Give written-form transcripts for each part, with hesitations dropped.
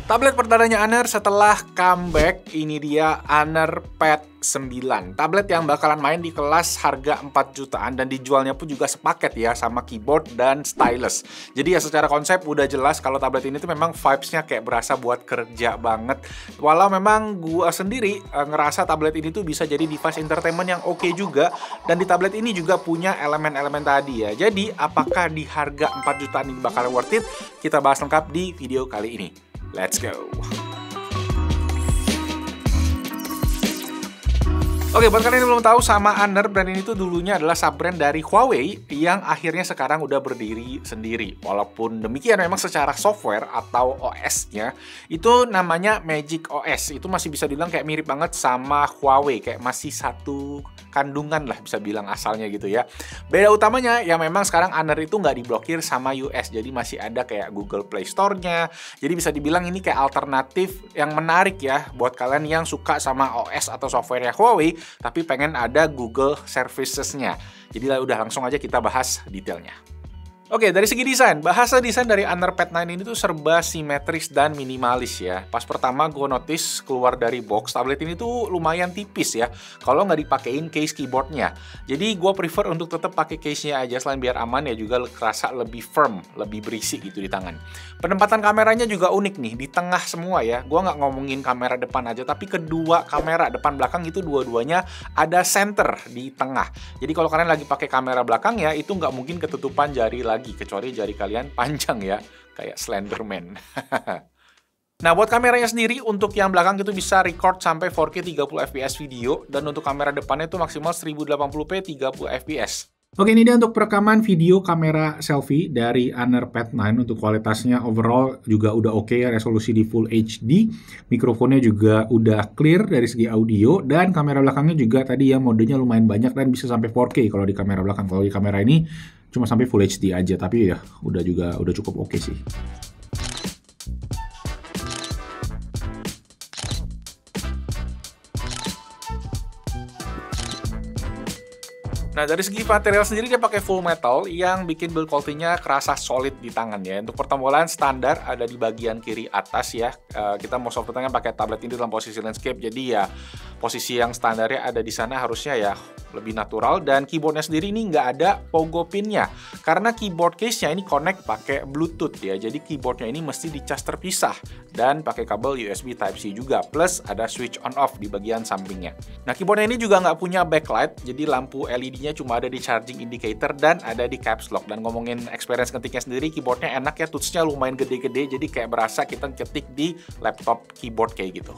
Tablet perdananya Honor setelah comeback, ini dia Honor Pad 9. Tablet yang bakalan main di kelas harga 4 jutaan dan dijualnya pun juga sepaket ya sama keyboard dan stylus. Jadi ya secara konsep udah jelas kalau tablet ini tuh memang vibes-nya kayak berasa buat kerja banget. Walau memang gua sendiri ngerasa tablet ini tuh bisa jadi device entertainment yang oke juga, dan di tablet ini juga punya elemen-elemen tadi ya. Jadi apakah di harga 4 jutaan ini bakal worth it? Kita bahas lengkap di video kali ini. Let's go. Oke, buat kalian yang belum tahu, sama Honor, brand ini tuh dulunya adalah sub-brand dari Huawei yang akhirnya sekarang udah berdiri sendiri. Walaupun demikian, memang secara software atau OS-nya itu namanya Magic OS. Itu masih bisa dibilang kayak mirip banget sama Huawei, kayak masih satu kandungan lah bisa bilang asalnya gitu ya. Beda utamanya ya memang sekarang Honor itu nggak diblokir sama US, jadi masih ada kayak Google Play Store-nya. Jadi bisa dibilang ini kayak alternatif yang menarik ya buat kalian yang suka sama OS atau software-nya Huawei tapi pengen ada Google Services-nya. Jadi udah langsung aja kita bahas detailnya. Oke, dari segi desain, bahasa desain dari Honor Pad 9 ini tuh serba simetris dan minimalis ya. Pas pertama gue notice keluar dari box, tablet ini tuh lumayan tipis ya kalau nggak dipakein case keyboardnya. Jadi gue prefer untuk tetap pakai case-nya aja, selain biar aman ya juga kerasa lebih firm, lebih berisi gitu di tangan. Penempatan kameranya juga unik nih, di tengah semua ya. Gue nggak ngomongin kamera depan aja, tapi kedua kamera depan belakang itu dua-duanya ada center di tengah. Jadi kalau kalian lagi pakai kamera belakang ya, itu nggak mungkin ketutupan jari lagi, kecuali jari kalian panjang ya, kayak Slenderman. Nah, buat kameranya sendiri, untuk yang belakang itu bisa record sampai 4K 30 fps video, dan untuk kamera depannya itu maksimal 1080p 30 fps. Oke, ini dia untuk perekaman video kamera selfie dari Honor Pad 9. Untuk kualitasnya overall juga udah oke ya, resolusi di Full HD, mikrofonnya juga udah clear dari segi audio, dan kamera belakangnya juga tadi ya modenya lumayan banyak dan bisa sampai 4K kalau di kamera belakang. Kalau di kamera ini cuma sampai Full HD aja, tapi ya udah cukup oke sih. Nah, dari segi material sendiri dia pakai full metal yang bikin build quality-nya kerasa solid di tangan ya. Untuk pertombolan standar ada di bagian kiri atas ya. Kita most of the time pakai tablet ini dalam posisi landscape, jadi ya posisi yang standarnya ada di sana harusnya ya lebih natural. Dan keyboardnya sendiri ini nggak ada pogo pin-nya karena keyboard case-nya ini connect pakai Bluetooth ya. Jadi keyboardnya ini mesti dicas terpisah dan pakai kabel USB Type-C juga. Plus ada switch on off di bagian sampingnya. Nah, keyboardnya ini juga nggak punya backlight, jadi lampu LED-nya cuma ada di charging indicator dan ada di caps lock. Dan ngomongin experience ketiknya sendiri, keyboardnya enak ya, touch-nya lumayan gede-gede, jadi kayak berasa kita ketik di laptop keyboard kayak gitu.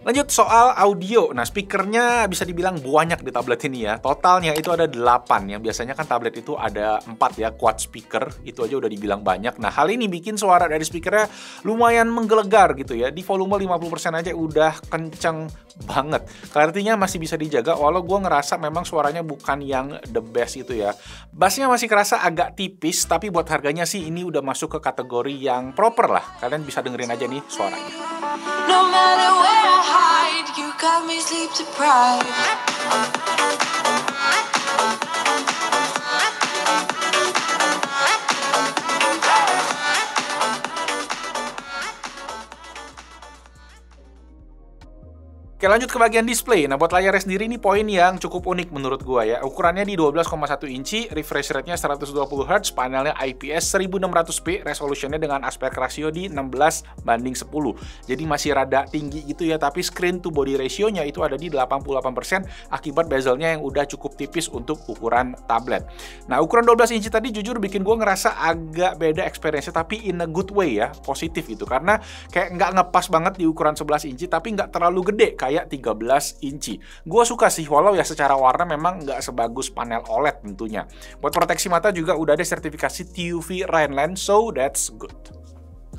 Lanjut soal audio. Nah, speakernya bisa dibilang banyak di tablet ini ya. Totalnya itu ada 8. Yang biasanya kan tablet itu ada 4 ya, quad speaker. Itu aja udah dibilang banyak. Nah, hal ini bikin suara dari speakernya lumayan menggelegar gitu ya. Di volume 50% aja udah kenceng banget. Clarity-nya masih bisa dijaga, walau gue ngerasa memang suaranya bukan yang the best gitu ya. Bassnya masih kerasa agak tipis, tapi buat harganya sih ini udah masuk ke kategori yang proper lah. Kalian bisa dengerin aja nih suaranya. No matter where I hide, you got me sleep deprived. Oke, lanjut ke bagian display. Nah, buat layarnya sendiri ini poin yang cukup unik menurut gua ya. Ukurannya di 12,1 inci, refresh rate-nya 120 Hz, panelnya IPS 1600p, resolutionnya dengan aspek rasio di 16:10. Jadi masih rada tinggi gitu ya, tapi screen to body ratio-nya itu ada di 88% akibat bezelnya yang udah cukup tipis untuk ukuran tablet. Nah, ukuran 12 inci tadi jujur bikin gua ngerasa agak beda experience-nya, tapi in a good way ya, positif gitu. Karena kayak nggak ngepas banget di ukuran 11 inci, tapi nggak terlalu gede kayak 13 inci. Gue suka sih, walau ya secara warna memang nggak sebagus panel OLED tentunya. Buat proteksi mata juga udah ada sertifikasi TUV Rhineland, so that's good.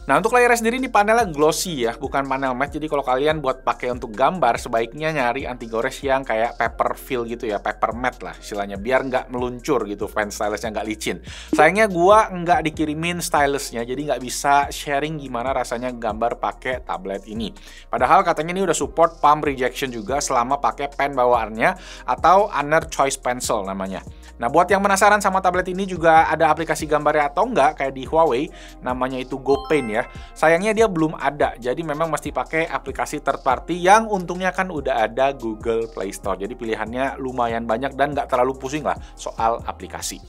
Nah, untuk layarnya sendiri ini panelnya glossy ya, bukan panel matte. Jadi kalau kalian buat pakai untuk gambar, sebaiknya nyari anti gores yang kayak paper fill gitu ya, paper matte lah istilahnya, biar nggak meluncur gitu, fan stylusnya nggak licin. Sayangnya gua nggak dikirimin stylusnya, jadi nggak bisa sharing gimana rasanya gambar pakai tablet ini. Padahal katanya ini udah support palm rejection juga selama pakai pen bawaannya atau Honor Choice Pencil namanya. Nah, buat yang penasaran sama tablet ini juga ada aplikasi gambarnya atau enggak kayak di Huawei, namanya itu GoPaint ya. ya. Sayangnya dia belum ada, jadi memang mesti pakai aplikasi third party yang untungnya kan udah ada Google Play Store. Jadi pilihannya lumayan banyak dan nggak terlalu pusing lah soal aplikasi.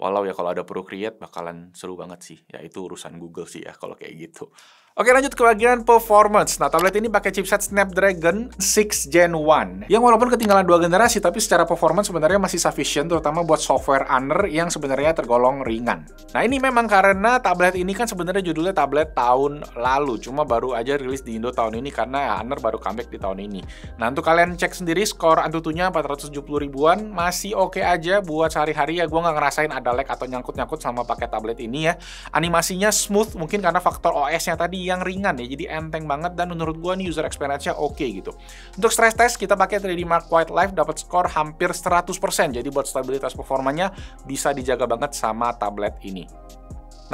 Walau ya kalau ada Procreate bakalan seru banget sih. Ya itu urusan Google sih ya kalau kayak gitu. Oke, lanjut ke bagian performance. Nah, tablet ini pakai chipset Snapdragon 6 Gen 1 yang walaupun ketinggalan 2 generasi, tapi secara performance sebenarnya masih sufficient, terutama buat software Honor yang sebenarnya tergolong ringan. Nah, ini memang karena tablet ini kan sebenarnya judulnya tablet tahun lalu, cuma baru aja rilis di Indo tahun ini karena Honor baru comeback di tahun ini. Nah, untuk kalian cek sendiri skor Antutunya 470 ribuan, masih oke aja buat sehari-hari ya. Gue nggak ngerasain ada lag atau nyangkut-nyangkut sama pakai tablet ini ya. Animasinya smooth, mungkin karena faktor OS-nya tadi yang ringan ya, jadi enteng banget dan menurut gua nih user experience-nya oke gitu. Untuk stress test kita pakai 3D Mark White Live, dapat skor hampir 100%, jadi buat stabilitas performanya bisa dijaga banget sama tablet ini.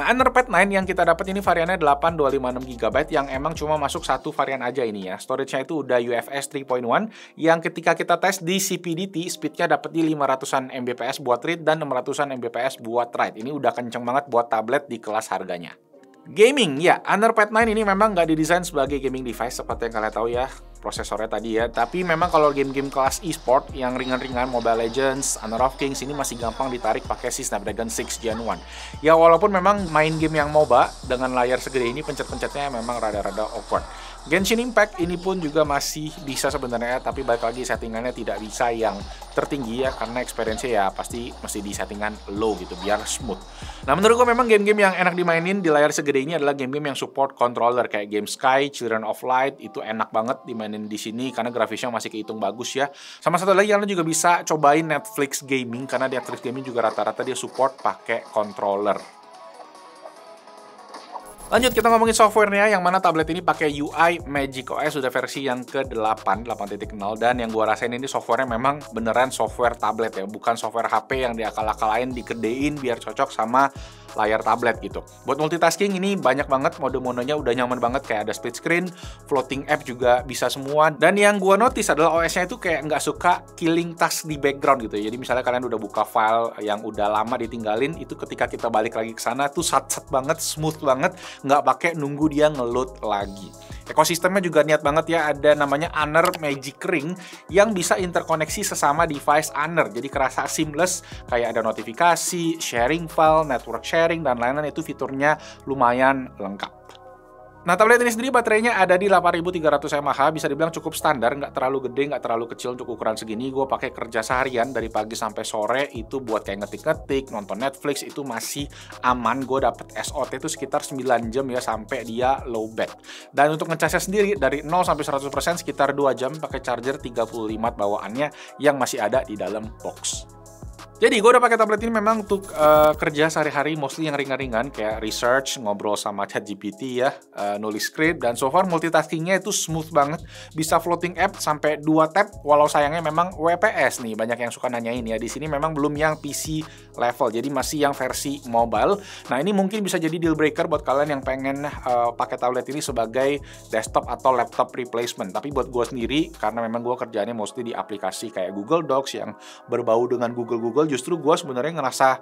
Nah, Honor Pad 9 yang kita dapat ini variannya 8256GB yang emang cuma masuk satu varian aja ini ya. Storage-nya itu udah UFS 3.1 yang ketika kita tes di CPDT speed-nya dapat di 500-an Mbps buat read dan 600-an Mbps buat write. Ini udah kenceng banget buat tablet di kelas harganya. Gaming, ya, Honor Pad 9 ini memang nggak didesain sebagai gaming device seperti yang kalian tahu ya, prosesornya tadi ya. Tapi memang kalau game-game kelas e-sport yang ringan-ringan, Mobile Legends, Honor of Kings ini masih gampang ditarik pakai si Snapdragon 6 Gen 1. Ya walaupun memang main game yang MOBA dengan layar segede ini pencet-pencetnya memang rada-rada awkward. Genshin Impact ini pun juga masih bisa sebenarnya, tapi balik lagi settingannya tidak bisa yang tertinggi ya, karena experience-nya ya pasti mesti di settingan low gitu biar smooth. Nah, menurut gue memang game-game yang enak dimainin di layar segede ini adalah game-game yang support controller kayak game Sky, Children of Light, itu enak banget dimainin di sini karena grafisnya masih kehitung bagus ya. Sama satu lagi kalian juga bisa cobain Netflix Gaming karena di Netflix Gaming juga rata-rata dia support pakai controller. Lanjut kita ngomongin softwarenya, yang mana tablet ini pakai UI Magic OS sudah versi yang ke-8, 8.0, dan yang gua rasain ini softwarenya memang beneran software tablet ya, bukan software HP yang diakal-akalain dikedein biar cocok sama layar tablet gitu. Buat multitasking ini banyak banget, mode-modenya udah nyaman banget, kayak ada split screen, floating app juga bisa semua, dan yang gua notice adalah OS-nya itu kayak nggak suka killing task di background gitu ya. Jadi misalnya kalian udah buka file yang udah lama ditinggalin, itu ketika kita balik lagi ke sana tuh sat-sat banget, smooth banget, nggak pakai nunggu dia ngeload lagi. Ekosistemnya juga niat banget ya, ada namanya Honor Magic Ring yang bisa interkoneksi sesama device Honor, jadi kerasa seamless, kayak ada notifikasi, sharing file, network sharing, dan lain-lain. Itu fiturnya lumayan lengkap. Nah, tablet ini sendiri baterainya ada di 8300 mAh, bisa dibilang cukup standar, nggak terlalu gede, nggak terlalu kecil untuk ukuran segini. Gue pakai kerja seharian dari pagi sampai sore, itu buat kayak ngetik-ngetik, nonton Netflix, itu masih aman. Gue dapet SOT itu sekitar 9 jam ya, sampai dia low bat. Dan untuk ngecasnya sendiri, dari 0 sampai 100% sekitar 2 jam, pakai charger 35 bawaannya yang masih ada di dalam box. Jadi gue udah pakai tablet ini memang untuk kerja sehari-hari, mostly yang ringan-ringan kayak research, ngobrol sama ChatGPT ya, nulis script, dan so far multitaskingnya itu smooth banget, bisa floating app sampai 2 tab. Walau sayangnya memang WPS nih, banyak yang suka nanyain ya. Di sini memang belum yang PC level, jadi masih yang versi mobile. Nah, ini mungkin bisa jadi deal breaker buat kalian yang pengen pakai tablet ini sebagai desktop atau laptop replacement. Tapi buat gue sendiri, karena memang gue kerjaannya mostly di aplikasi kayak Google Docs yang berbau dengan Google, justru gue sebenarnya ngerasa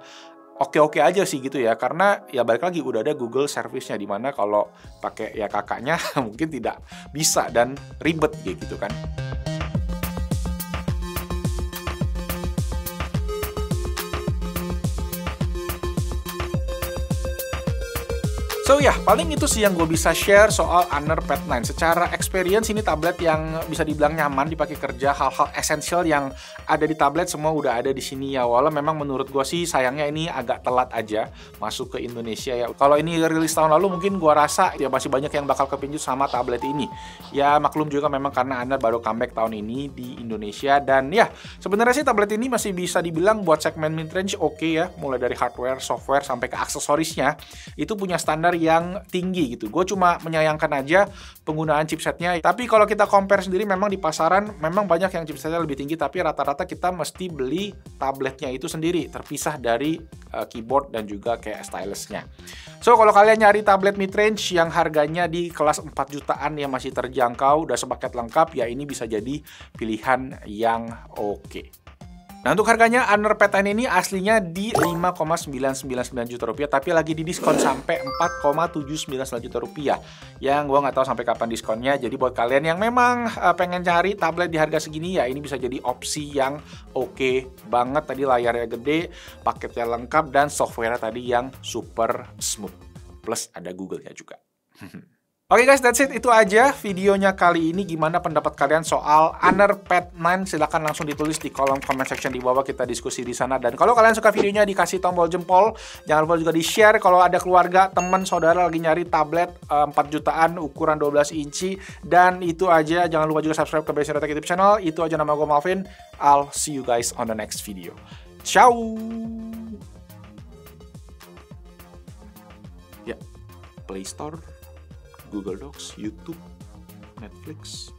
oke-oke aja sih gitu ya, karena ya balik lagi udah ada Google service-nya, dimana kalau pakai ya kakaknya mungkin tidak bisa dan ribet gitu kan. So ya, paling itu sih yang gue bisa share soal Honor Pad 9. Secara experience ini tablet yang bisa dibilang nyaman dipakai kerja, hal-hal esensial yang ada di tablet semua udah ada di sini ya. Walau memang menurut gue sih sayangnya ini agak telat aja masuk ke Indonesia ya. Kalau ini rilis tahun lalu mungkin gue rasa ya masih banyak yang bakal kepincut sama tablet ini. Ya maklum juga memang karena Honor baru comeback tahun ini di Indonesia, dan ya sebenarnya sih tablet ini masih bisa dibilang buat segmen mid-range oke ya. Mulai dari hardware, software, sampai ke aksesorisnya itu punya standar yang tinggi gitu. Gue cuma menyayangkan aja penggunaan chipsetnya. Tapi kalau kita compare sendiri memang di pasaran memang banyak yang chipsetnya lebih tinggi, tapi rata-rata kita mesti beli tabletnya itu sendiri terpisah dari keyboard dan juga kayak stylusnya. So kalau kalian nyari tablet mid-range yang harganya di kelas 4 jutaan yang masih terjangkau, udah sepaket lengkap, ya ini bisa jadi pilihan yang oke. Nah, untuk harganya Honor Pad 9 ini aslinya di 5,999 juta rupiah, tapi lagi di diskon sampai 4,799 juta rupiah. Yang gua nggak tahu sampai kapan diskonnya. Jadi buat kalian yang memang pengen cari tablet di harga segini, ya ini bisa jadi opsi yang oke banget. Tadi layarnya gede, paketnya lengkap, dan software tadi yang super smooth. Plus ada Google-nya juga. Oke guys, that's it. Itu aja videonya kali ini. Gimana pendapat kalian soal Honor Pad 9? Silahkan langsung ditulis di kolom comment section di bawah, kita diskusi di sana. Dan kalau kalian suka videonya, dikasih tombol jempol. Jangan lupa juga di-share kalau ada keluarga, teman, saudara lagi nyari tablet 4 jutaan ukuran 12 inci. Dan itu aja. Jangan lupa juga subscribe ke Basic Tech YouTube channel. Itu aja, nama gue Malvin. I'll see you guys on the next video. Ciao! Ya, Play Store, Google Docs, YouTube, Netflix,